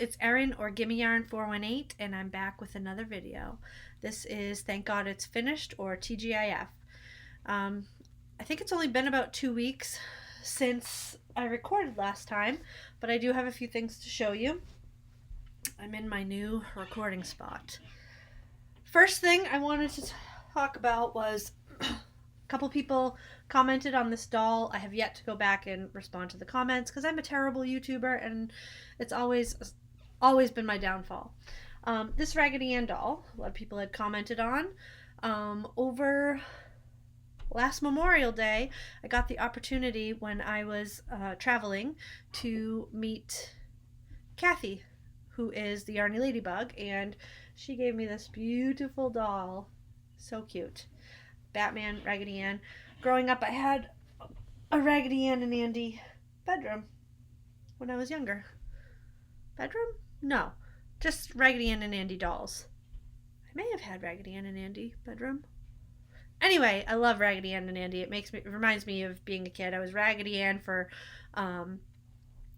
it's Erin or Gimme Yarn 418, and I'm back with another video. This is Thank God It's Finished, or TGIF. I think it's only been about 2 weeks since I recorded last time, but I do have a few things to show you. I'm in my new recording spot. First thing I wanted to talk about was a couple people commented on this doll. I have yet to go back and respond to the comments because I'm a terrible YouTuber and it's always been my downfall. This Raggedy Ann doll, a lot of people had commented on. Over last Memorial Day, I got the opportunity when I was traveling to meet Kathy, who is the Yarny Ladybug, and she gave me this beautiful doll. So cute. Batman, Raggedy Ann. Growing up, I had a Raggedy Ann and Andy bedroom when I was younger. Bedroom? No. Just Raggedy Ann and Andy dolls. I may have had Raggedy Ann and Andy bedroom. Anyway, I love Raggedy Ann and Andy. It reminds me of being a kid. I was Raggedy Ann for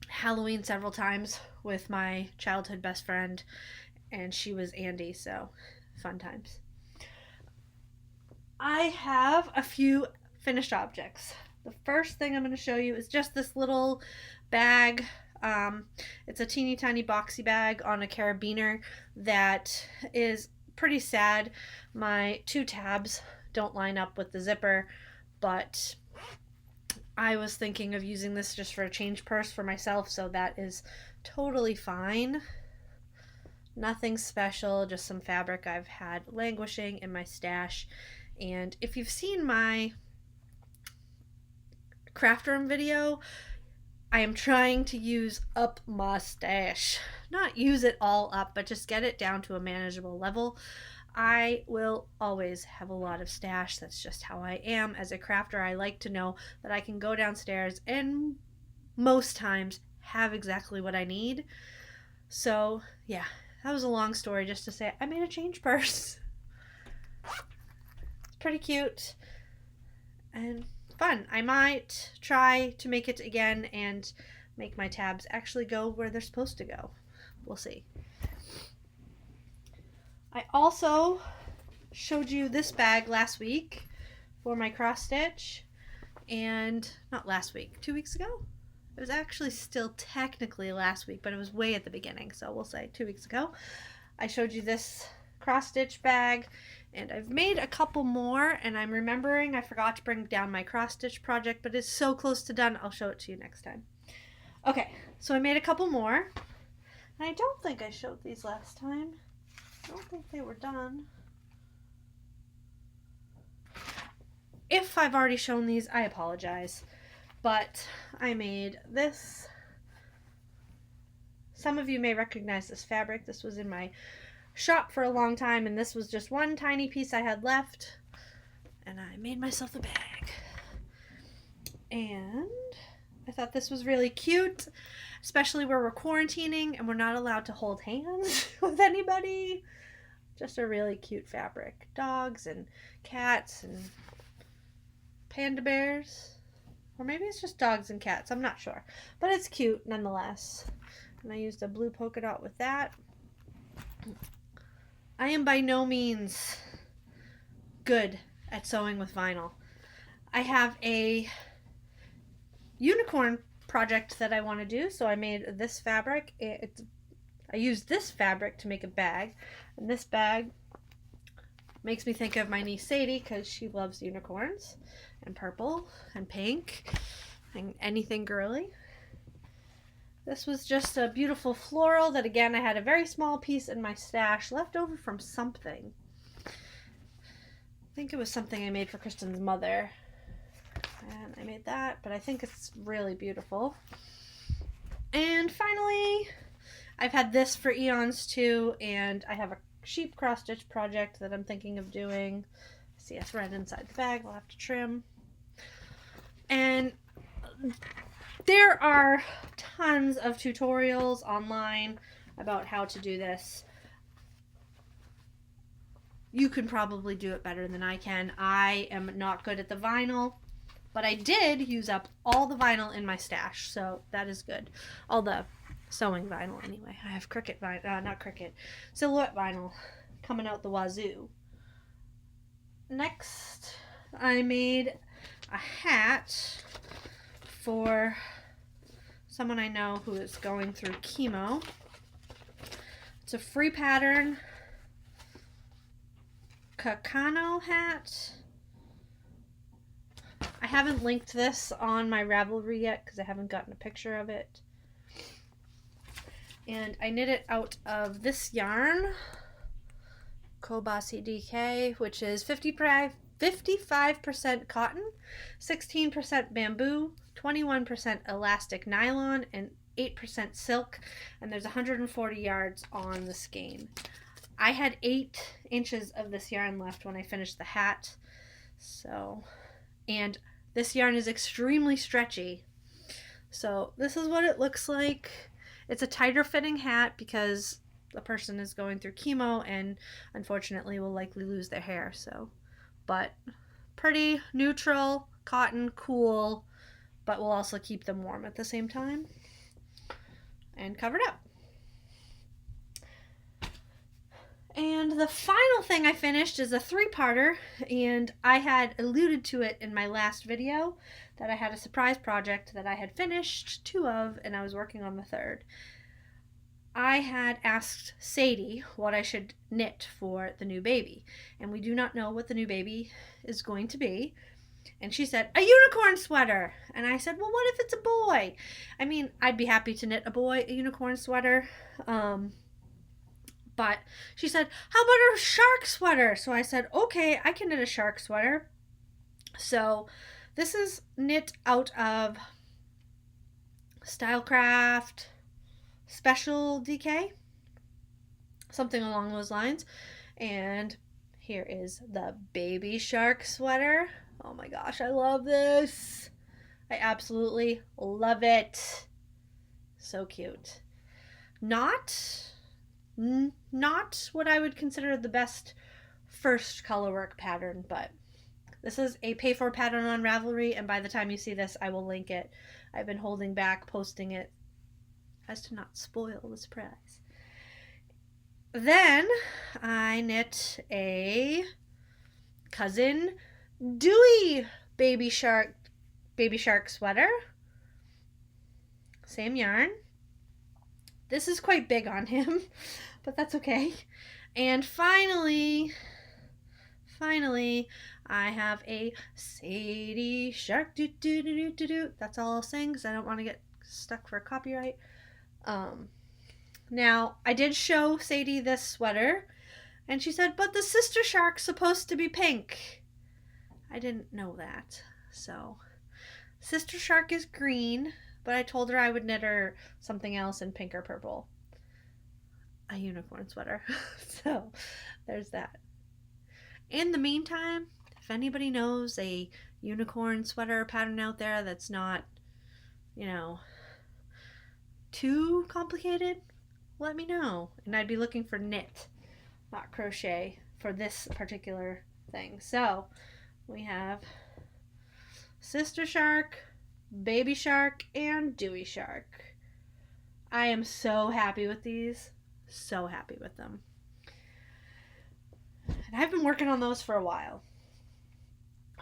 Halloween several times with my childhood best friend, and she was Andy, so fun times. I have a few finished objects. The first thing I'm going to show you is just this little bag. It's a teeny tiny boxy bag on a carabiner that is pretty sad. My 2 tabs don't line up with the zipper, but I was thinking of using this just for a change purse for myself, so that is totally fine. Nothing special, just some fabric I've had languishing in my stash. And if you've seen my craft room video, I am trying to use up my stash. Not use it all up, but just get it down to a manageable level. I will always have a lot of stash. That's just how I am as a crafter. I like to know that I can go downstairs and most times have exactly what I need. So yeah, that was a long story just to say I made a change purse. It's pretty cute and fun. I might try to make it again and make my tabs actually go where they're supposed to go. We'll see. I also showed you this bag last week for my cross stitch, and not last week, 2 weeks ago? It was actually still technically last week, but it was way at the beginning, so we'll say 2 weeks ago. I showed you this cross stitch bag, and I've made a couple more, and I'm remembering I forgot to bring down my cross stitch project, but it's so close to done, I'll show it to you next time. Okay, so I made a couple more, and I don't think I showed these last time. I don't think they were done. If I've already shown these, I apologize. But I made this. Some of you may recognize this fabric. This was in my shop for a long time, and this was just one tiny piece I had left. And I made myself a bag. And I thought this was really cute, especially where we're quarantining and we're not allowed to hold hands with anybody. Just a really cute fabric. Dogs and cats and panda bears. Or maybe it's just dogs and cats. I'm not sure. But it's cute nonetheless. And I used a blue polka dot with that. I am by no means good at sewing with vinyl. I have a unicorn project that I want to do, so I made this fabric. I used this fabric to make a bag, and this bag makes me think of my niece Sadie because she loves unicorns and purple and pink and anything girly. This was just a beautiful floral that, again, I had a very small piece in my stash left over from something. I think it was something I made for Kristen's mother, and I made that, but I think it's really beautiful. And finally, I've had this for eons too, and I have a sheep cross stitch project that I'm thinking of doing. See a thread inside the bag, we'll have to trim. And there are tons of tutorials online about how to do this. You can probably do it better than I can. I am not good at the vinyl, but I did use up all the vinyl in my stash, so that is good. All the sewing vinyl anyway. I have Cricut vinyl, not Cricut, Silhouette vinyl coming out the wazoo. Next, I made a hat for someone I know who is going through chemo. It's a free pattern Kakano hat. I haven't linked this on my Ravelry yet because I haven't gotten a picture of it. And I knit it out of this yarn, Kobasi DK, which is 55% cotton, 16% bamboo, 21% elastic nylon, and 8% silk. And there's 140 yards on the skein. I had 8 inches of this yarn left when I finished the hat. So, and this yarn is extremely stretchy. So this is what it looks like. It's a tighter fitting hat because the person is going through chemo and unfortunately will likely lose their hair. So, but pretty neutral, cotton, cool, but will also keep them warm at the same time and covered up. And the final thing I finished is a 3-parter, and I had alluded to it in my last video that I had a surprise project that I had finished 2 of, and I was working on the 3rd. I had asked Sadie what I should knit for the new baby, and we do not know what the new baby is going to be. And she said, a unicorn sweater. And I said, well, what if it's a boy? I mean, I'd be happy to knit a unicorn sweater. But she said, how about a shark sweater? So I said, okay, I can knit a shark sweater. So this is knit out of Stylecraft Special DK, something along those lines. And here is the baby shark sweater. Oh my gosh, I love this. I absolutely love it. So cute. Not what I would consider the best first colorwork pattern, but this is a pay for pattern on Ravelry, and by the time you see this, I will link it. I've been holding back posting it as to not spoil the surprise. Then I knit a Cousin Dewey baby shark sweater. Same yarn. This is quite big on him, but that's okay. And finally, I have a Sadie shark. That's all I'll sing because I don't want to get stuck for copyright. Now, I did show Sadie this sweater, and she said, but the sister shark's supposed to be pink. I didn't know that. So, sister shark is green, but I told her I would knit her something else in pink or purple. A unicorn sweater. So, there's that. In the meantime, if anybody knows a unicorn sweater pattern out there that's not, too complicated, let me know. And I'd be looking for knit, not crochet, for this particular thing. So, we have sister shark, baby shark, and Dewey shark. I am so happy with these. So happy with them. And I've been working on those for a while.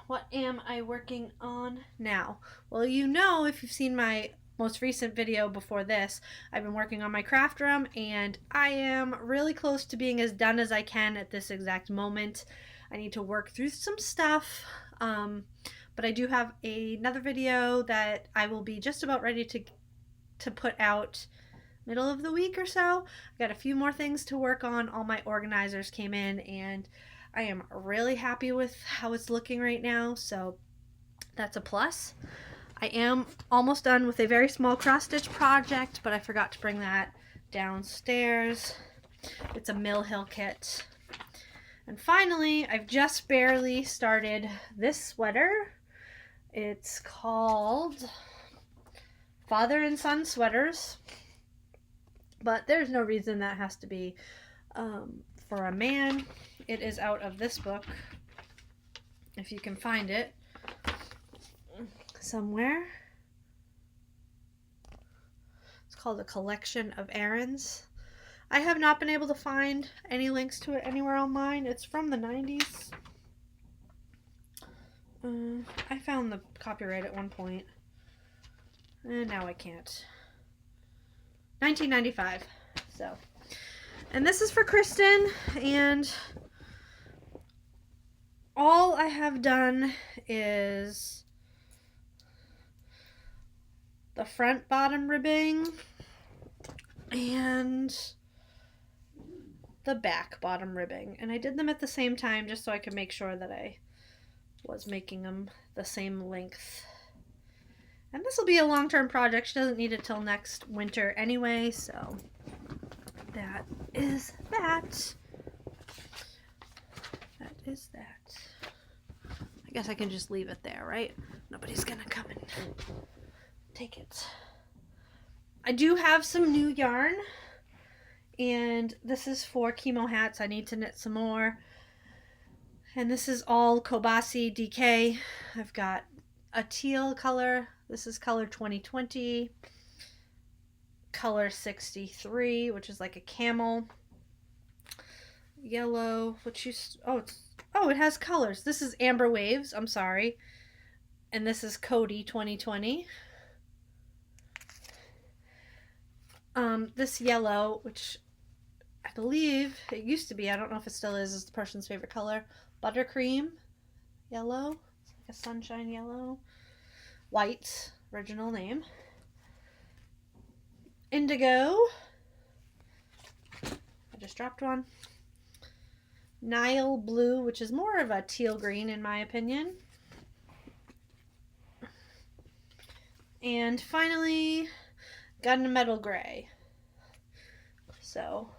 What am I working on now? Well, if you've seen my most recent video before this, I've been working on my craft room, and I am really close to being as done as I can at this exact moment. I need to work through some stuff, but I do have another video that I will be just about ready to put out middle of the week or so. I got a few more things to work on. All my organizers came in, and I am really happy with how it's looking right now, so that's a plus. I am almost done with a very small cross-stitch project, but I forgot to bring that downstairs. It's a Mill Hill kit. And finally, I've just barely started this sweater. It's called Father and Son Sweaters, but there's no reason that has to be for a man. It is out of this book, if you can find it somewhere. It's called A Collection of Errands. I have not been able to find any links to it anywhere online. It's from the 90s. I found the copyright at one point. And now I can't. 1995. So. And this is for Kristen. And all I have done is the front bottom ribbing and the back bottom ribbing. And I did them at the same time just so I could make sure that I was making them the same length. And this will be a long-term project. She doesn't need it till next winter anyway, so that is that. That is that. I guess I can just leave it there, right? Nobody's gonna come and take it. I do have some new yarn, and this is for chemo hats. I need to knit some more. And this is all Kobasi DK. I've got a teal color. This is color 2020. Color 63, which is like a camel. Yellow, which it has colors. This is Amber Waves, I'm sorry. And this is Cody 2020. This yellow, which I believe it used to be, I don't know if it still is the person's favorite color. Buttercream yellow. It's like a sunshine yellow. White, original name. Indigo. I just dropped one. Nile blue, which is more of a teal green in my opinion. And finally, gunmetal gray. So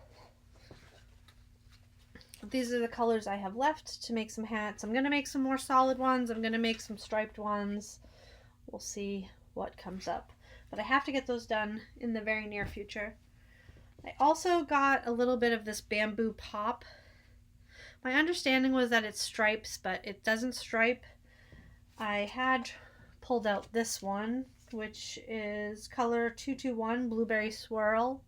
these are the colors I have left to make some hats. I'm going to make some more solid ones. I'm going to make some striped ones. We'll see what comes up. But I have to get those done in the very near future. I also got a little bit of this bamboo pop. My understanding was that it stripes, but it doesn't stripe. I had pulled out this one, which is color 221 Blueberry Swirl.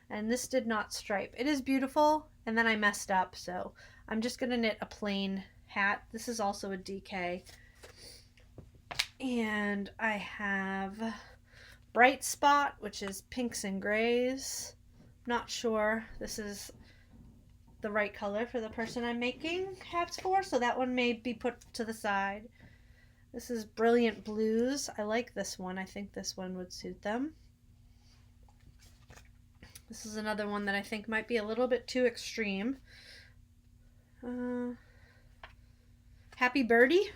And this did not stripe. It is beautiful, and then I messed up, so I'm just going to knit a plain hat. This is also a DK. And I have Bright Spot, which is pinks and grays. Not sure this is the right color for the person I'm making hats for, so that one may be put to the side. This is Brilliant Blues. I like this one. I think this one would suit them. This is another one that I think might be a little bit too extreme. Happy Birdie.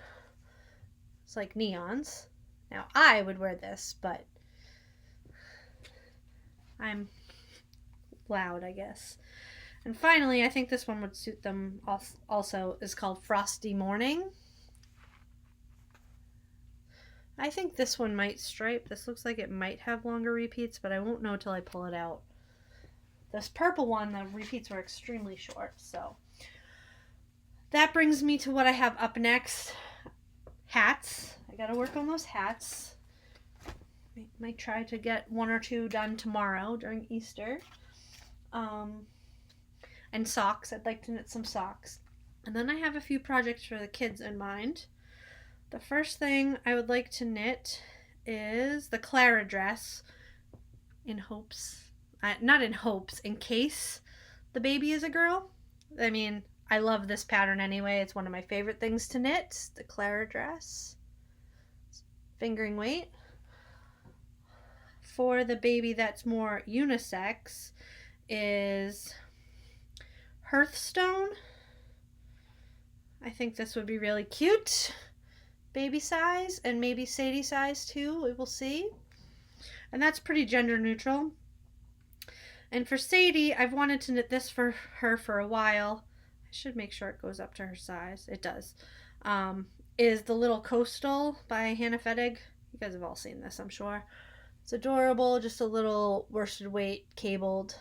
It's like neons. Now, I would wear this, but I'm loud, I guess. And finally, I think this one would suit them also, is called Frosty Morning. I think this one might stripe. This looks like it might have longer repeats, but I won't know till I pull it out. This purple one, the repeats were extremely short, so that brings me to what I have up next. Hats. I gotta work on those hats. I might try to get one or two done tomorrow during Easter. And socks. I'd like to knit some socks. And then I have a few projects for the kids in mind. The first thing I would like to knit is the Clara dress in hopes, not in hopes, in case the baby is a girl. I mean, I love this pattern anyway. It's one of my favorite things to knit, the Clara dress. Fingering weight. For the baby that's more unisex is Hearthstone. I think this would be really cute. Baby size, and maybe Sadie size too. We will see. And that's pretty gender neutral. And for Sadie, I've wanted to knit this for her for a while. I should make sure it goes up to her size. It does. Is the Little Coastal by Hannah Fettig. You guys have all seen this, I'm sure. It's adorable. Just a little worsted weight cabled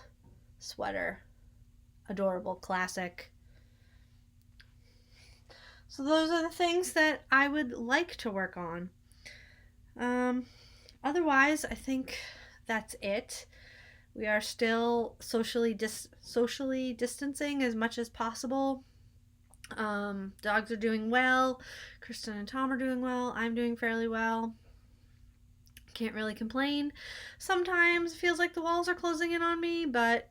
sweater. Adorable. Classic. So those are the things that I would like to work on. Otherwise, I think that's it. We are still socially distancing as much as possible. Dogs are doing well. Kristen and Tom are doing well. I'm doing fairly well. Can't really complain. Sometimes it feels like the walls are closing in on me, but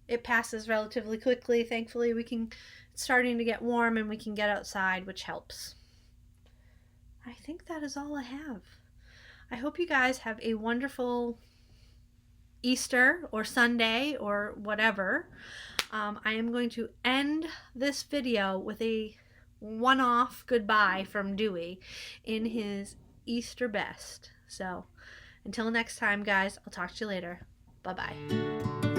it passes relatively quickly. Thankfully, it's starting to get warm and we can get outside, which helps. I think that is all I have. I hope you guys have a wonderful Easter or Sunday or whatever. I am going to end this video with a one-off goodbye from Dewey in his Easter best. So until next time, guys, I'll talk to you later. Bye-bye.